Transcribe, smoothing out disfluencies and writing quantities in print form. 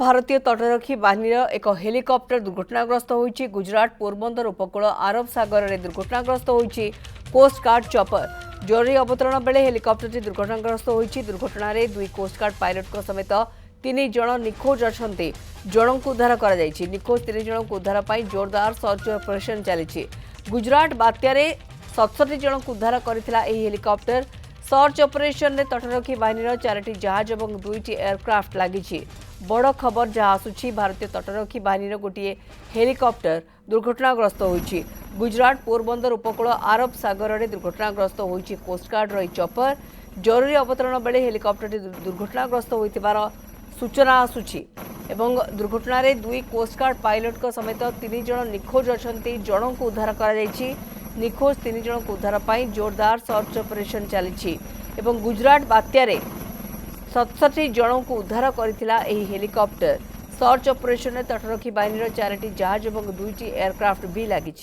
भारतीय तटरक्षी बाहिनीर एक हेलिकॉप्टर दुर्घटनाग्रस्त होइछि। गुजरात पोरबंदर उपकूल अरब सागर में दुर्घटनाग्रस्त होइछि। कोस्ट गार्ड चॉपर जरूरी अवतरण बेले हेलिकॉप्टर दुर्घटनाग्रस्त होइछि। दुर्घटना रे दुई कोस्ट गार्ड पायलट समेत 3 जन निखोज अछंती। जन को उद्धार करा जायछि। निखोज 3 जन को उद्धार पाई जोरदार सर्च ऑपरेशन चली। गुजरात बात्यारे 67 जन को उद्धार करथिला एही हेलिकॉप्टर। सर्च ऑपरेशन में तटरक्षी बाहिनीर 4टी जहाज और 2टी एयरक्राफ्ट लगी। बड़ खबर जहाँ आसुछि भारतीय तटरक्षी बाहिनीर गोटे हेलिकॉप्टर दुर्घटनाग्रस्त होइछि। गुजरात पोरबंदर उपकूल अरब सागर में दुर्घटनाग्रस्त होइछि। कोस्टगार्डर चॉपर जरूरी अवतरण बेले हेलिकॉप्टर दुर्घटनाग्रस्त होइतिबार सूचना आसुछि एवं दुर्घटना रे दुई कोस्टगार्ड पायलट समेत 3 जन निखोज अछंती। जन को उद्धार करा जायछि। निखोज 3 जन को उद्धार पाई जोरदार सर्च ऑपरेशन चली। गुजरात बात्यारे 67 जन को उद्धार करथिला एही हेलिकॉप्टर। सर्च ऑपरेशन में तटरक्षी बाहिनीर 4टी जहाज और 2टी एयरक्राफ्ट भी लगी।